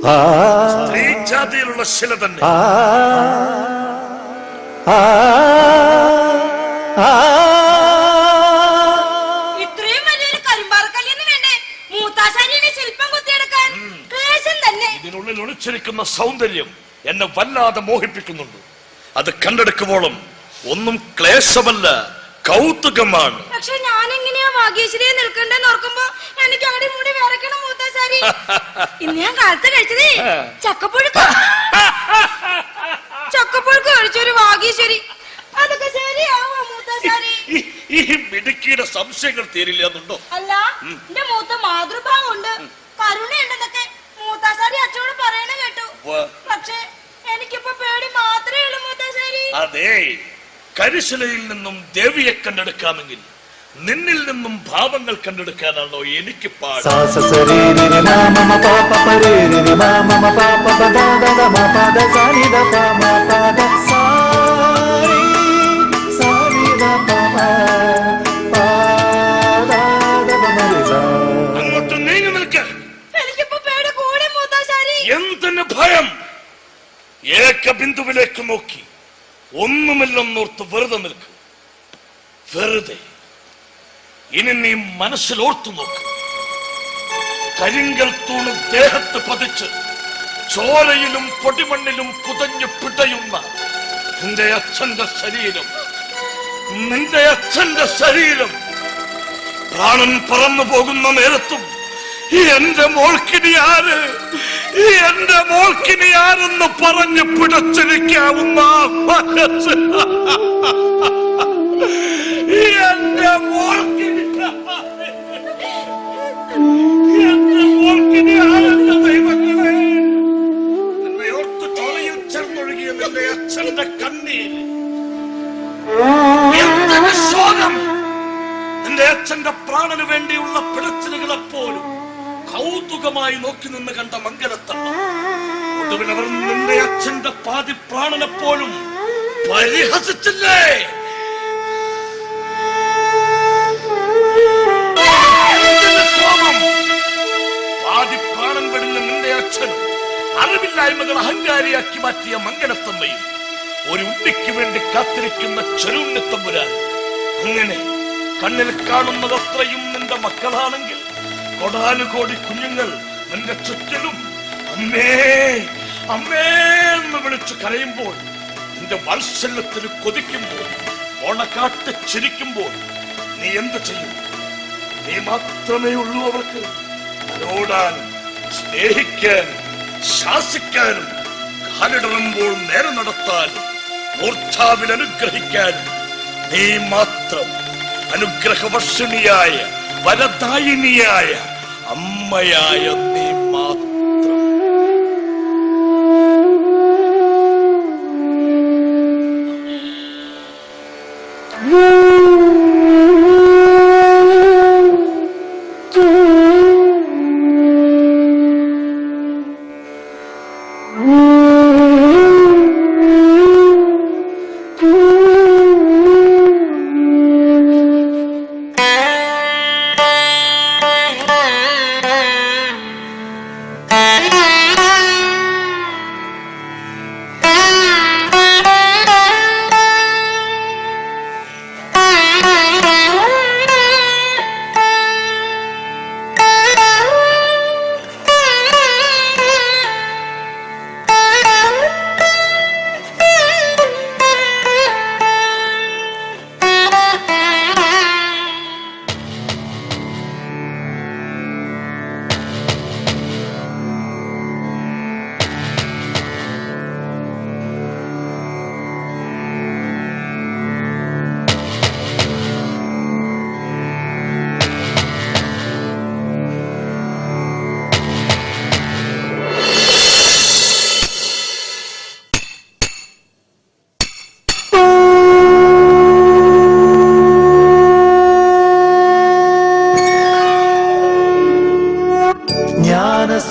സ്ത്രീ ജാതിയിലുള്ള ശില തന്നെ. ഇത്രയും വലിയൊരു കരിമ്പാറക്കല്ലിന് വേണ്ടേ മൂത്താശാരിയുടെ ശില്പം കുത്തിയെടുക്കാൻ? ക്ലേശം തന്നെ. ഇതിനുള്ളിൽ ഒളിച്ചിരിക്കുന്ന സൗന്ദര്യം എന്നെ വല്ലാതെ മോഹിപ്പിക്കുന്നുണ്ട്. അത് കണ്ടെടുക്കുമ്പോഴും ഒന്നും ക്ലേശമല്ല, കൗതുകമാണ്. പക്ഷെ ഞാൻ എങ്ങനെയാ ഭാഗ്യശ്രീയെ നിൽക്കണ്ടെന്ന് ഓർക്കുമ്പോ എനിക്ക് അവിടെ മൂടി വിറക്കണം മൂത്താശാരി. ഇന്ന് ഞാൻ കാലത്ത് കഴിച്ചതേ ചക്കപ്പുഴുക്ക്. ചക്കപ്പുഴുക്ക് കഴിച്ചൊരു ഭാഗ്യശ്വരി. അതൊക്കെ ശരിയാവോ മൂത്താശാരി? ഈ മിടുക്കിയുടെ സംശയങ്ങൾ തീരില്ല എന്നുണ്ടോ? അല്ല, എന്റെ മൂത്ത മാതൃഭാവം ഉണ്ട്, കരുണയുണ്ടെന്നൊക്കെ മൂത്താശാരി അച്ഛനോട് പറയണ കേട്ടു. പക്ഷെ എനിക്കിപ്പോ പേടി മാത്രമേ ഉള്ളൂ മൂത്താശാരി. അതെ, കരിശിലയിൽ നിന്നും ദേവിയെ കണ്ടെടുക്കാമെങ്കിൽ നിന്നിൽ നിന്നും ഭാവങ്ങൾ കണ്ടെടുക്കാനാണോ എനിക്ക് പാട്? അങ്ങോട്ട് നീങ്ങി നിൽക്ക. എനിക്കിപ്പോ പേടി കൂടി മൂത്താശാരി. എന്തിന് ഭയം? ഏക ബിന്ദുവിലേക്ക് നോക്കി ഒന്നുമില്ലെന്നോർത്ത് വെറുതെ നിൽക്ക്. വെറുതെ. ഇനി നീ മനസ്സിലോർത്തു നോക്ക്. കരിങ്കൽ തൂണ് ദേഹത്ത് പതിച്ച് ചോരയിലും പൊടിമണ്ണിലും പുതഞ്ഞു പിടയുന്ന നിന്റെ അച്ഛന്റെ ശരീരം, നിന്റെ അച്ഛന്റെ ശരീരം പ്രാണൻ പറന്നു പോകുന്ന നേരത്തും എന്റെ മോൾക്കിനി ആര്, എന്റെ മോൾക്കിനി ആരെന്ന് പറഞ്ഞ് പിടച്ചിരിക്കാവുന്ന മനസ്സ് എന്റെ മോൾക്കിനി ആരെന്ന ദൈവങ്ങളെ, നിന്നെ ഓർത്ത് ചോരയിൽ ചേർന്നൊഴുകിയ നിന്റെ അച്ഛന്റെ കണ്ണീര്, എന്തൊരു ശോകം! നിന്റെ അച്ഛന്റെ പ്രാണന് വേണ്ടിയുള്ള പിടച്ചിലുകളെപ്പോലും കൗതുകമായി നോക്കി നിന്ന് കണ്ട മംഗലത്തമ്മ ഒടുവിൽ അവർ നിന്റെ അച്ഛന്റെ പാതി പ്രാണനെപ്പോലും പരിഹസിച്ചില്ലേ? പാതി പ്രാണൻ വെടിഞ്ഞ നിന്റെ അച്ഛനും അറിവില്ലായ്മകൾ അഹങ്കാരിയാക്കി മാറ്റിയ മംഗലത്തമ്മയും ഒരു ഉണ്ണിക്ക് വേണ്ടി കാത്തിരിക്കുന്ന ചെറുണ്ണിത്തമ്പുരാൻ. അങ്ങനെ കണ്ണിൽ കാണുന്നതത്രയും നിന്റെ മക്കളാണെങ്കിൽ കോടാനുകോടി കുഞ്ഞുങ്ങൾ നിന്റെ ചുറ്റിലും അമ്മേ അമ്മേ എന്ന് വിളിച്ചു കരയുമ്പോൾ, നിന്റെ വാത്സല്യത്തിന് കൊതിക്കുമ്പോൾ, ഓണക്കാട്ട് ചിരിക്കുമ്പോൾ നീ എന്ത് ചെയ്യും? നീ മാത്രമേ ഉള്ളൂ അവർക്ക് ഓടാനും സ്നേഹിക്കാനും ശാസിക്കാനും, കാലിടറുമ്പോൾ നേരെ നടത്താനും മൂർച്ഛാവിൽ അനുഗ്രഹിക്കാനും. നീ മാത്രം അനുഗ്രഹവർഷിണിയായ വരദായിനിയായ അമ്മയായ നീ മാത്രം.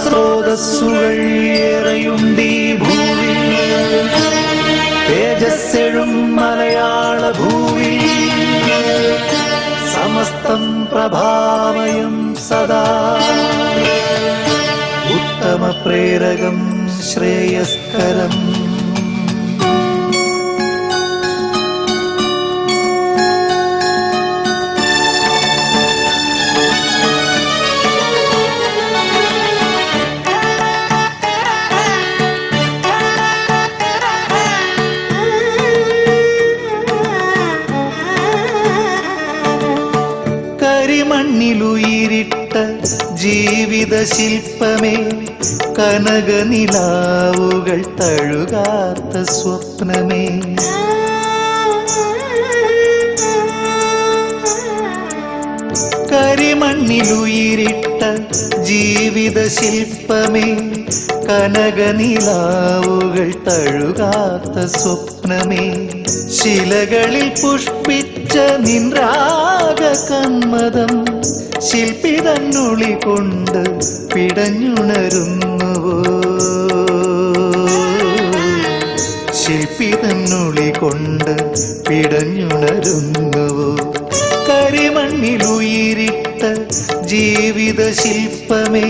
സ്രോതസ്സുകൾ ഏറെയുണ്ടീ ഭൂവിൽ, തേജസ്സെഴും മലയാള ഭൂവിൽ, സമസ്തം പ്രഭാമയം സദാ. ഉത്തര പരമപ്രേരകം ശ്രേയസ്കരം. കരിമണ്ണിലുയിരിട്ട ജീവിത ശില്പമേ, കനകനിലാവുകൾ തഴുകാത്ത സ്വപ്നമേ. കരിമണ്ണിലുയിരിട്ട ജീവിത ശില്പമേ, കനകനിലാവുകൾ തഴുകാത്ത സ്വപ്നമേ. ശിലകളിൽ പുഷ്പിച്ച നിൻരാഗ കന്മദം ശില്പി തന്നുളി കൊണ്ട് പിടഞ്ഞുണരുന്നുവോ. ശില്പി തന്നുളി കൊണ്ട് പിടഞ്ഞുണരുന്നുവോ. കരിമണ്ണിലുയിരിട്ട ജീവിത ശില്പമേ,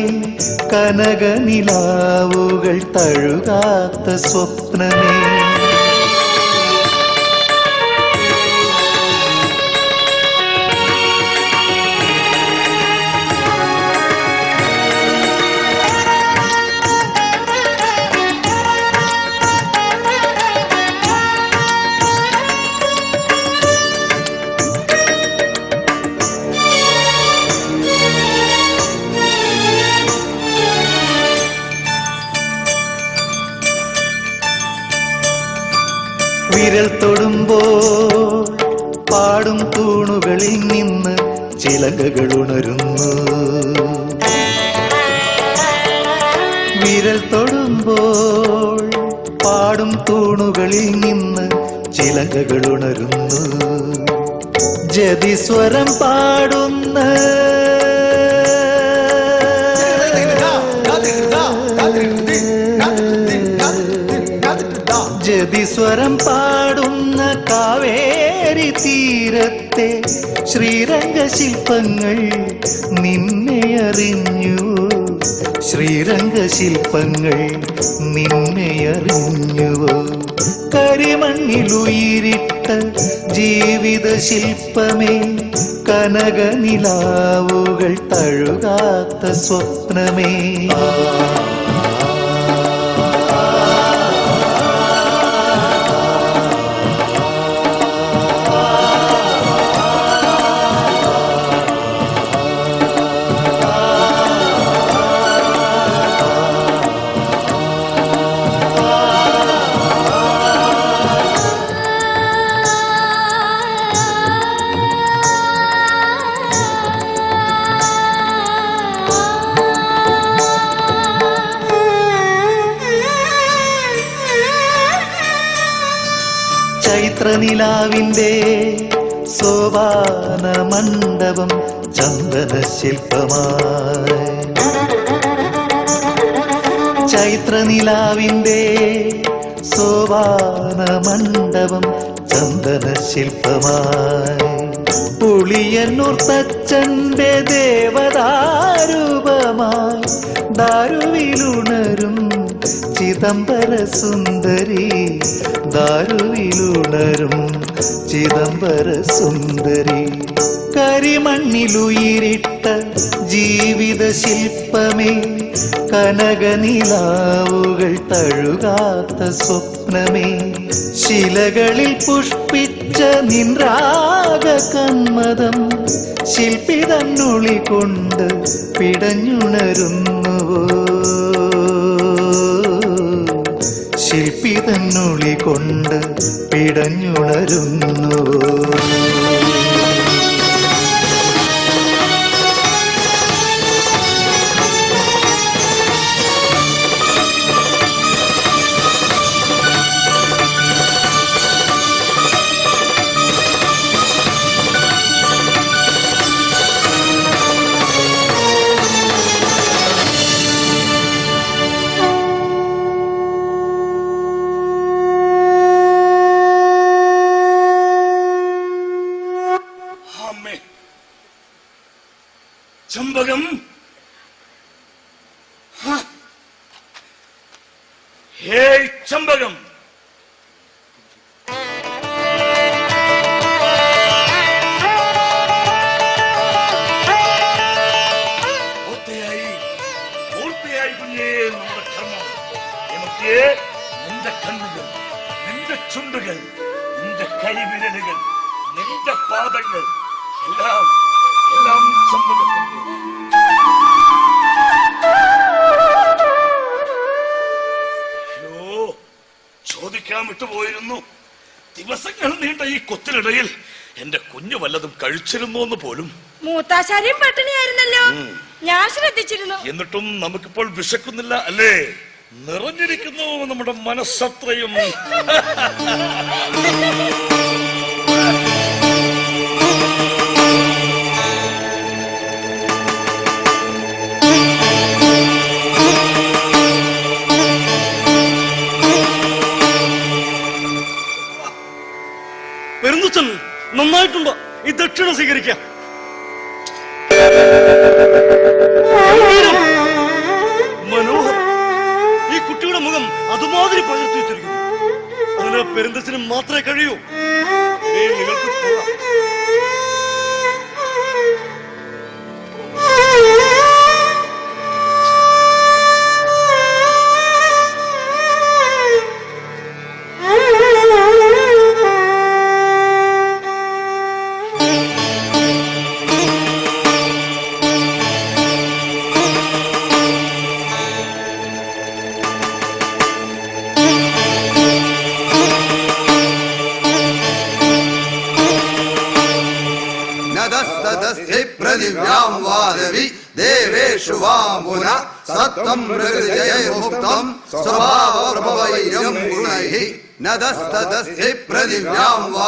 കനകനിലാവുകൾ തഴുകാത്ത സ്വപ്നമേ. വിരൽ തൊടുമ്പോൾ പാടും തൂണുകളിൽ നിന്ന് ചിലങ്കകൾ ഉണരുന്നു. വിരൽ തൊടുമ്പോൾ പാടും തൂണുകളിൽ നിന്ന് ചിലങ്കകൾ ഉണരുന്നു. ജതിസ്വരം പാടുന്ന ജതിസ്വരം പാടുന്ന കാവേരി തീരത്തെ ശ്രീരംഗശില്പങ്ങൾ നിന്നെ അറിഞ്ഞു. ശ്രീരംഗശില്പങ്ങൾ നിന്നെ അറിഞ്ഞുവോ. കരിമണ്ണിലുയിരിട്ട ജീവിത ശില്പമേ, കനകനിലാവുകൾ തഴുകാത്ത സ്വപ്നമേ. ചൈത്രനിലാവിന്റെ സോപാന മണ്ഡപം ചന്ദന ശില്പമായി. ചൈത്രനിലാവിന്റെ സോപാന മണ്ഡപം ചന്ദന ശില്പമായി. പുളിയന്നൂർ തച്ചന്റെ ദേവദാരൂപമായി ദാരുവിലുണരും ചിദംബര സുന്ദരി. ദാരുവിലുണരും ചിദംബര സുന്ദരി. കരിമണ്ണിലുയിരിട്ട ജീവിത ശില്പമേ, കനകനിലാവുകൾ തഴുകാത്ത സ്വപ്നമേ. ശിലകളിൽ പുഷ്പിച്ച നിൻരാഗ കന്മദം ശില്പി തന്നുളി കൊണ്ട് പിടഞ്ഞുണരുന്നുവോ. ശില്പി തന്നുളി കൊണ്ട് പിടഞ്ഞുണരുന്നുവോ. ചമ്പകം, ഏയ് ചമ്പകം, പൂർത്തിയായി കുഞ്ഞേ നമ്മുടെ കർമ്മം. എനിക്ക് നിന്റെ കണ്ണുകൾ, നിന്റെ ചുണ്ടുകൾ, നിന്റെ കൈവിരലുകൾ, നിന്റെ പാദങ്ങൾ എല്ലാം എല്ലാം ചമ്പകത്തിന്റെ. ചോദിക്കാൻ വിട്ടുപോയിരുന്നു. ദിവസങ്ങൾ നീണ്ട ഈ കൊത്തിനിടയിൽ എന്റെ കുഞ്ഞു വല്ലതും കഴിച്ചിരുന്നു എന്ന് പോലും. മൂത്താശാരിയും പട്ടിണിയായിരുന്നല്ലോ, ഞാൻ ശ്രദ്ധിച്ചിരുന്നു. എന്നിട്ടും നമുക്കിപ്പോൾ വിശക്കുന്നില്ല അല്ലേ? നിറഞ്ഞിരിക്കുന്നു നമ്മുടെ മനസ്സത്രയും. പെരുന്തച്ഛൻ നന്നായിട്ടുണ്ടോ? ഈ ദക്ഷിണ സ്വീകരിക്കാം. മനോഹർ, ഈ കുട്ടിയുടെ മുഖം അതുമാതിരി പകർത്തി വെച്ചിരിക്കുന്നു. അതിന് പെരുന്തച്ഛന് മാത്രമേ കഴിയൂ. നിങ്ങൾക്ക് പോകാം. പ്രതിവ്യാം വാദവി ദേവേഷു വാമുന സത്വം പ്രകൃതിജൈർമുക്തം സ്വഭാവ പ്രഭവൈര്യം ഗുണൈഃ നദസ്തദസ്ഥി പ്രതിവ്യാം